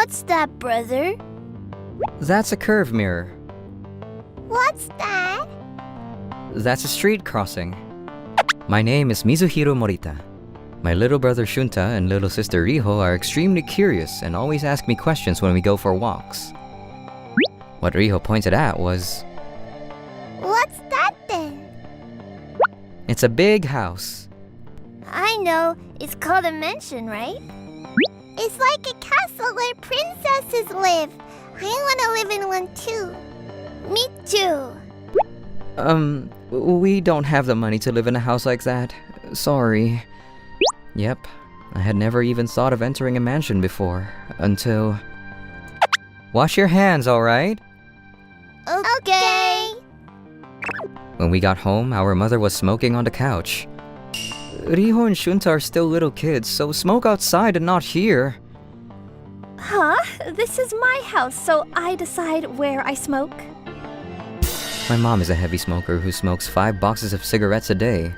What's that, brother? That's a curve mirror. What's that? That's a street crossing. My name is Mizuhiro Morita. My little brother Shunta and little sister Riho are extremely curious and always ask me questions when we go for walks. What Riho pointed at was... What's that then? It's a big house. I know. It's called a mansion, right? It's like a castle where princesses live. I want to live in one too. Me too. We don't have the money to live in a house like that. Sorry. Yep, I had never even thought of entering a mansion before, until... Wash your hands, alright? Okay. When we got home, our mother was smoking on the couch. Riho and Shunta are still little kids, so smoke outside and not here. Huh? This is my house, so I decide where I smoke? My mom is a heavy smoker who smokes 5 boxes of cigarettes a day.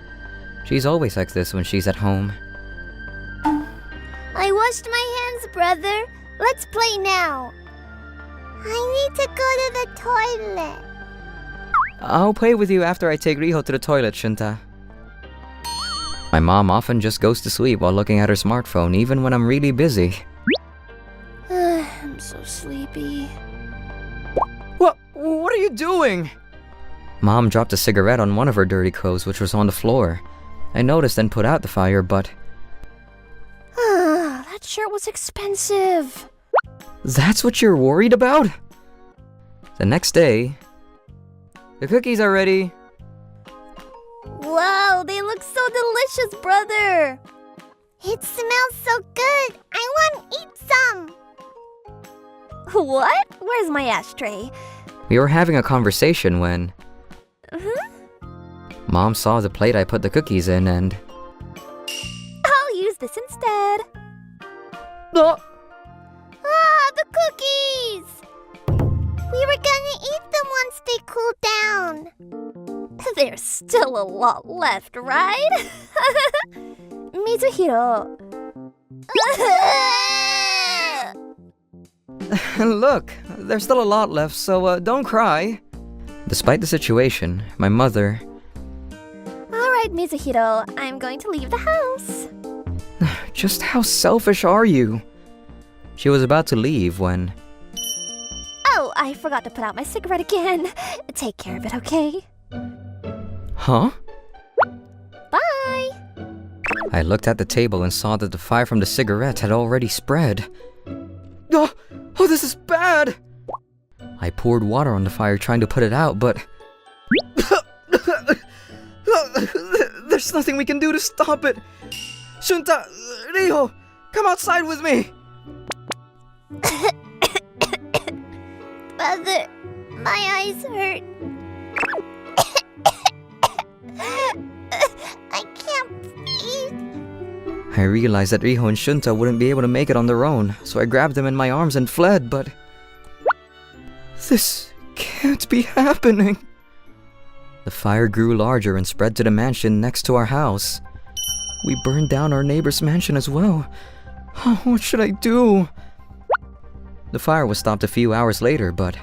She's always like this when she's at home. I washed my hands, brother. Let's play now. I need to go to the toilet. I'll play with you after I take Riho to the toilet, Shunta. My mom often just goes to sleep while looking at her smartphone, even when I'm really busy. I'm so sleepy. What are you doing? Mom dropped a cigarette on one of her dirty clothes, which was on the floor. I noticed and put out the fire, but... That shirt was expensive. That's what you're worried about? The next day... The cookies are ready. Wow, they look so delicious, brother. It smells so good. I want to eat some. What? Where's my ashtray? We were having a conversation when... Mom saw the plate I put the cookies in and... I'll use this instead. Oh! Ah, the cookies! We were gonna eat them once they cool down. There's still a lot left, right? Mizuhiro. Look, there's still a lot left, so don't cry. Despite the situation, my mother... Alright, Mizuhiro, I'm going to leave the house. Just how selfish are you? She was about to leave when... Oh, I forgot to put out my cigarette again. Take care of it, okay? Huh? Bye! I looked at the table and saw that the fire from the cigarette had already spread. Oh, this is bad! I poured water on the fire trying to put it out, but... There's nothing we can do to stop it! Shunta! Riho! Come outside with me! Brother, my eyes hurt. I can't breathe. I realized that Riho and Shunta wouldn't be able to make it on their own, so I grabbed them in my arms and fled, but... This can't be happening. The fire grew larger and spread to the mansion next to our house. We burned down our neighbor's mansion as well. Oh, what should I do? The fire was stopped a few hours later, but...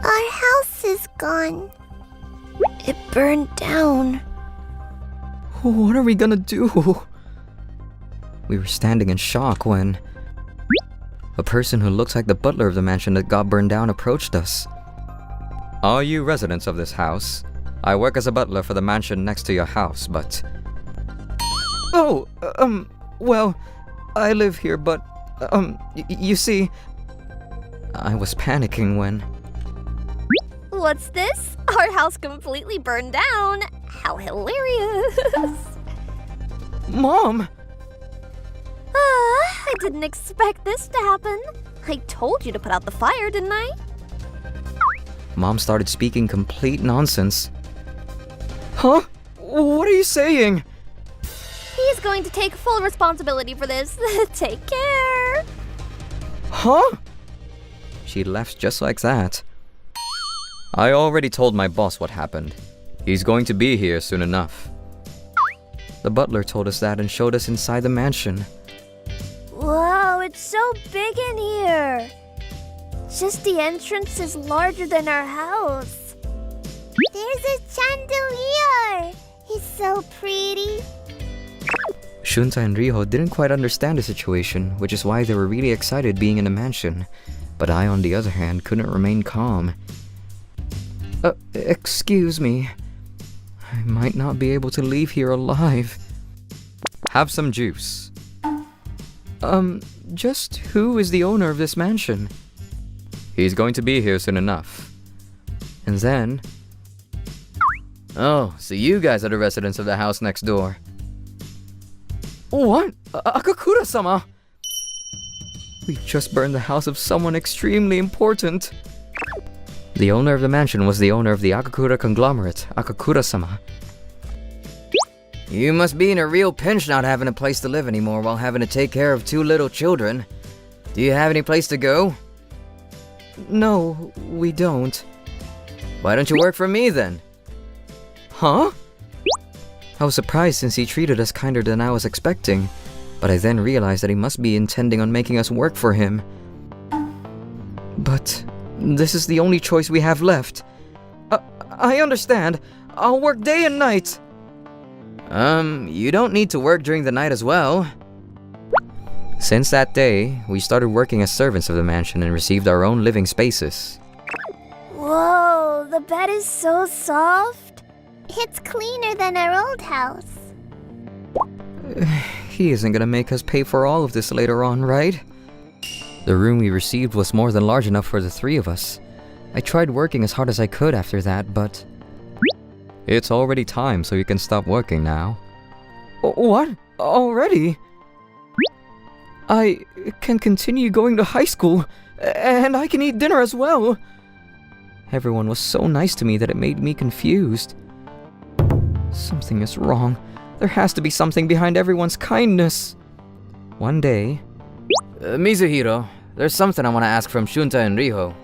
Our house is gone. It burned down. What are we gonna do? We were standing in shock when... A person who looks like the butler of the mansion that got burned down approached us. Are you residents of this house? I work as a butler for the mansion next to your house, but... Oh, well, I live here, but, you see... I was panicking when... What's this? Our house completely burned down. How hilarious. Mom! I didn't expect this to happen. I told you to put out the fire, didn't I? Mom started speaking complete nonsense. Huh? What are you saying? He's going to take full responsibility for this. Take care. Huh? She left just like that. I already told my boss what happened. He's going to be here soon enough. The butler told us that and showed us inside the mansion. Wow, Wow, it's so big in here. Just the entrance is larger than our house. There's a chandelier. It's so pretty. Shunta and Riho didn't quite understand the situation, which is why they were really excited being in the mansion. But I, on the other hand, couldn't remain calm. Excuse me. I might not be able to leave here alive. Have some juice. Just who is the owner of this mansion? He's going to be here soon enough. And then... Oh, so you guys are the residents of the house next door. What? Akakura-sama! We just burned the house of someone extremely important. The owner of the mansion was the owner of the Akakura conglomerate, Akakura-sama. You must be in a real pinch not having a place to live anymore while having to take care of 2 little children. Do you have any place to go? No, we don't. Why don't you work for me then? Huh? I was surprised since he treated us kinder than I was expecting, but I then realized that he must be intending on making us work for him. But this is the only choice we have left. I understand. I'll work day and night. You don't need to work during the night as well. Since that day, we started working as servants of the mansion and received our own living spaces. Whoa, the bed is so soft. It's cleaner than our old house. He isn't gonna make us pay for all of this later on, right? The room we received was more than large enough for the 3 of us. I tried working as hard as I could after that, but... It's already time, so you can stop working now. What? Already? I can continue going to high school, and I can eat dinner as well. Everyone was so nice to me that it made me confused. Something is wrong. There has to be something behind everyone's kindness. One day... Mizuhiro, there's something I want to ask from Shunta and Riho.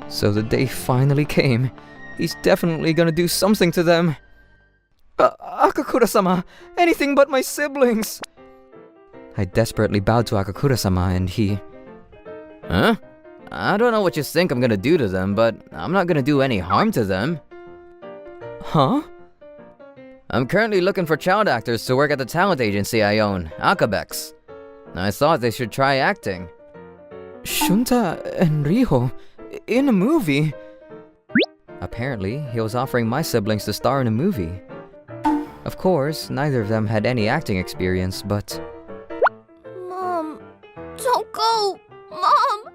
So the day finally came. He's definitely gonna do something to them. Akakura-sama, anything but my siblings! I desperately bowed to Akakura-sama and he... Huh? I don't know what you think I'm gonna do to them, but I'm not gonna do any harm to them. Huh? I'm currently looking for child actors to work at the talent agency I own, Akabex. I thought they should try acting. Shunta and Riho? In a movie? Apparently, he was offering my siblings to star in a movie. Of course, neither of them had any acting experience, but... Mom, don't go! Mom!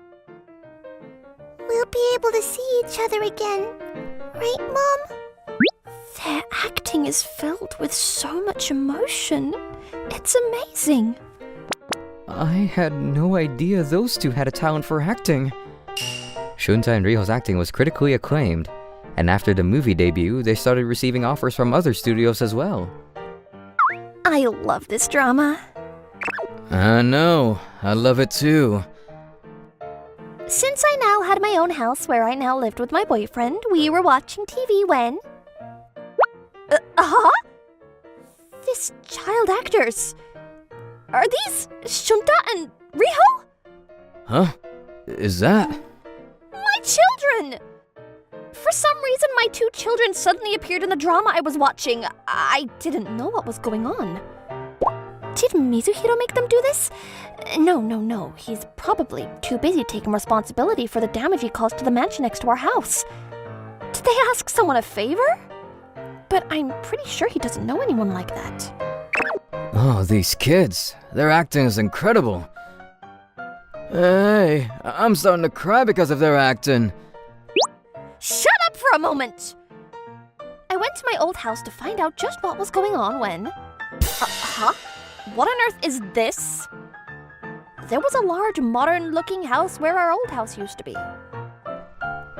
We'll be able to see each other again. Right, Mom? Their acting is filled with so much emotion. It's amazing. I had no idea those 2 had a talent for acting. Shunta and Riho's acting was critically acclaimed, and after the movie debut, they started receiving offers from other studios as well. I love this drama. I know. I love it too. Since I now had my own house where I now lived with my boyfriend, we were watching TV when... Huh? These child actors. Are these Shunta and Riho? Huh? Is that? My children! For some reason, my 2 children suddenly appeared in the drama I was watching. I didn't know what was going on. Did Mizuhiro make them do this? No. He's probably too busy taking responsibility for the damage he caused to the mansion next to our house. Did they ask someone a favor? But I'm pretty sure he doesn't know anyone like that. Oh, these kids. Their acting is incredible. Hey, I'm starting to cry because of their acting. Shut up for a moment! I went to my old house to find out just what was going on when... Huh? What on earth is this? There was a large, modern-looking house where our old house used to be.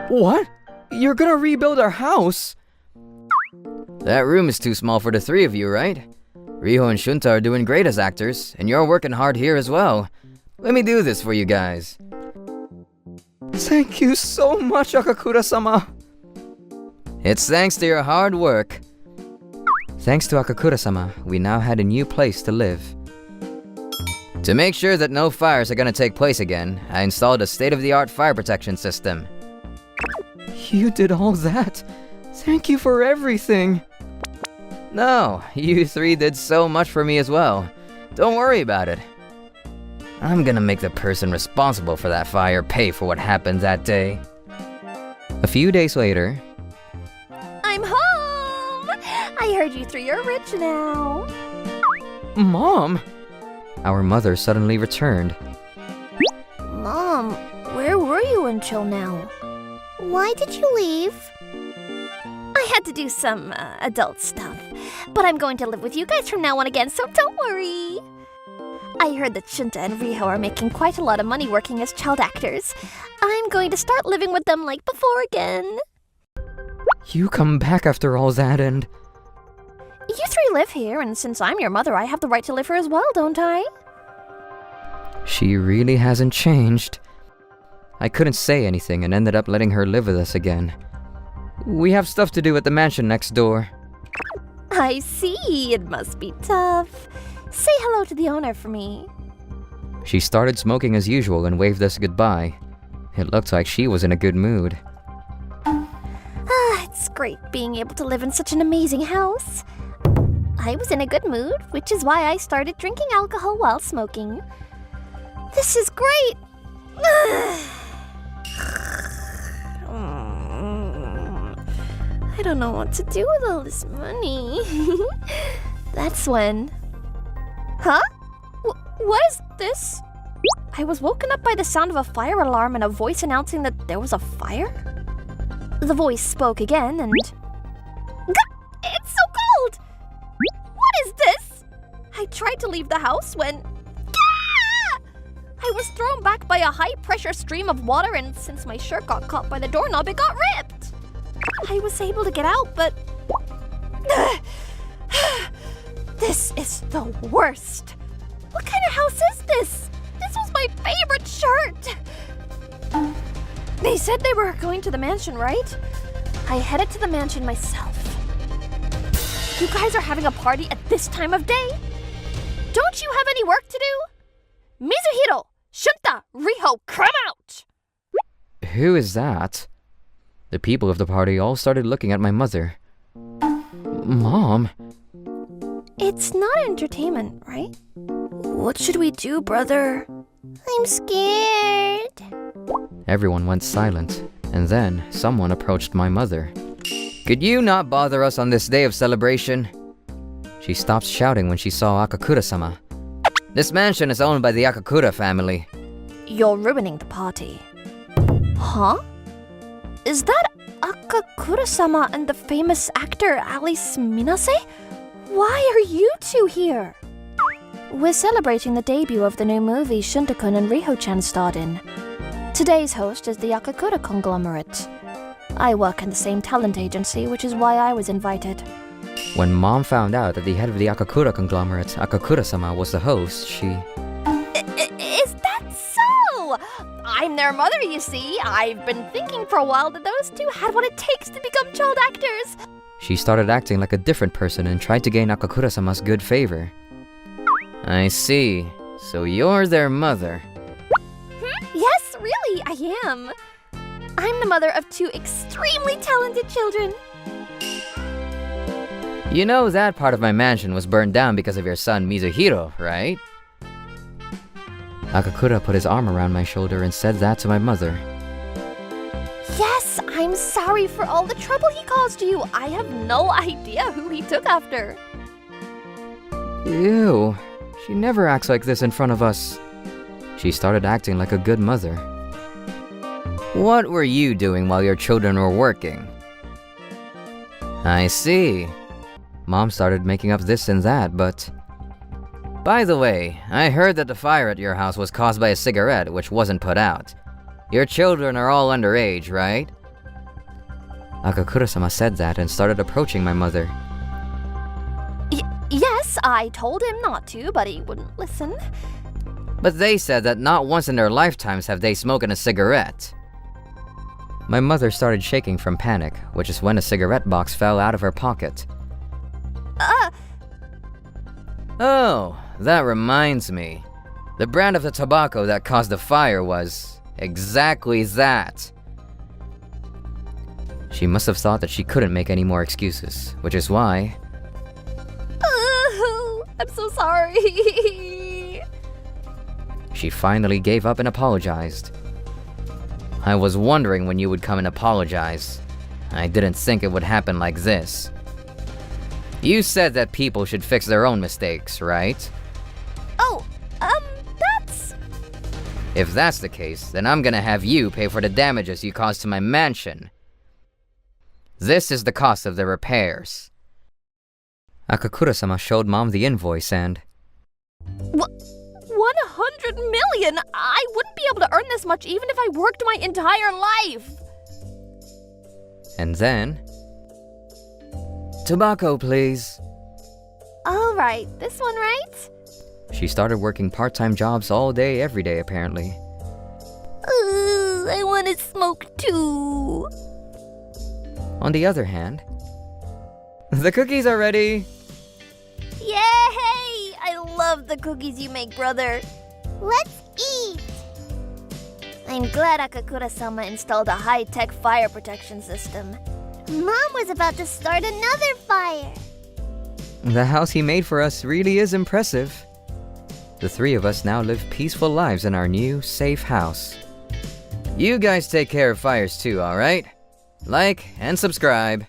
What? You're gonna rebuild our house? That room is too small for the 3 of you, right? Riho and Shunta are doing great as actors, and you're working hard here as well. Let me do this for you guys. Thank you so much, Akakura-sama. It's thanks to your hard work. Thanks to Akakura-sama, we now had a new place to live. To make sure that no fires are gonna take place again, I installed a state-of-the-art fire protection system. You did all that? Thank you for everything! No, you three did so much for me as well. Don't worry about it. I'm gonna make the person responsible for that fire pay for what happened that day. A few days later... I'm home! I heard you three are rich now. Mom! Our mother suddenly returned. Mom, where were you until now? Why did you leave? I had to do some adult stuff, but I'm going to live with you guys from now on again, so don't worry. I heard that Shunta and Riho are making quite a lot of money working as child actors. I'm going to start living with them like before again. You come back after all that and... You three live here, and since I'm your mother, I have the right to live here as well, don't I? She really hasn't changed. I couldn't say anything and ended up letting her live with us again. We have stuff to do at the mansion next door. I see, it must be tough. Say hello to the owner for me. She started smoking as usual and waved us goodbye. It looked like she was in a good mood. It's great being able to live in such an amazing house. I was in a good mood, which is why I started drinking alcohol while smoking. This is great! I don't know what to do with all this money. That's when... Huh? What is this? I was woken up by the sound of a fire alarm and a voice announcing that there was a fire? The voice spoke again and... It's so cold! What is this? I tried to leave the house when... I was thrown back by a high-pressure stream of water, and since my shirt got caught by the doorknob, it got ripped. I was able to get out, but... This is the worst. What kind of house is this? This was my favorite shirt. They said they were going to the mansion, right? I headed to the mansion myself. You guys are having a party at this time of day? Don't you have any work to do? Mizuhiro, Shunta, Riho, come out! Who is that? The people of the party all started looking at my mother. Mom? It's not entertainment, right? What should we do, brother? I'm scared. Everyone went silent, and then someone approached my mother. Could you not bother us on this day of celebration? She stopped shouting when she saw Akakura-sama. This mansion is owned by the Akakura family. You're ruining the party. Huh? Is that Akakura-sama and the famous actor Alice Minase? Why are you two here? We're celebrating the debut of the new movie Shunta-kun and Riho-chan starred in. Today's host is the Akakura conglomerate. I work in the same talent agency, which is why I was invited. When Mom found out that the head of the Akakura conglomerate, Akakura-sama, was the host, she... Is that so? I'm their mother, you see. I've been thinking for a while that those two had what it takes to become child actors. She started acting like a different person and tried to gain Akakura-sama's good favor. I see. So you're their mother. Yes, really, I am. I'm the mother of two extremely talented children. You know that part of my mansion was burned down because of your son Mizuhiro, right? Akakura put his arm around my shoulder and said that to my mother. Yes, I'm sorry for all the trouble he caused you. I have no idea who he took after. Ew, she never acts like this in front of us. She started acting like a good mother. What were you doing while your children were working? I see. Mom started making up this and that, but... By the way, I heard that the fire at your house was caused by a cigarette which wasn't put out. Your children are all underage, right? Akakura-sama said that and started approaching my mother. Yes, I told him not to, but he wouldn't listen. But they said that not once in their lifetimes have they smoked a cigarette. My mother started shaking from panic, which is when a cigarette box fell out of her pocket. Oh, that reminds me. The brand of the tobacco that caused the fire was exactly that. She must have thought that she couldn't make any more excuses, which is why... I'm so sorry. she finally gave up and apologized. I was wondering when you would come and apologize. I didn't think it would happen like this. You said that people should fix their own mistakes, right? Oh, that's... If that's the case, then I'm gonna have you pay for the damages you caused to my mansion. This is the cost of the repairs. Akakura-sama showed Mom the invoice and... 100 million? I wouldn't be able to earn this much even if I worked my entire life. And then... Tobacco, please. All right, this one, right? She started working part-time jobs all day, every day, apparently. I want to smoke too. On the other hand... The cookies are ready! Yay! I love the cookies you make, brother. Let's eat. I'm glad Akakura-sama installed a high-tech fire protection system. Mom was about to start another fire. The house he made for us really is impressive. The three of us now live peaceful lives in our new, safe house. You guys take care of fires too, alright? Like and subscribe.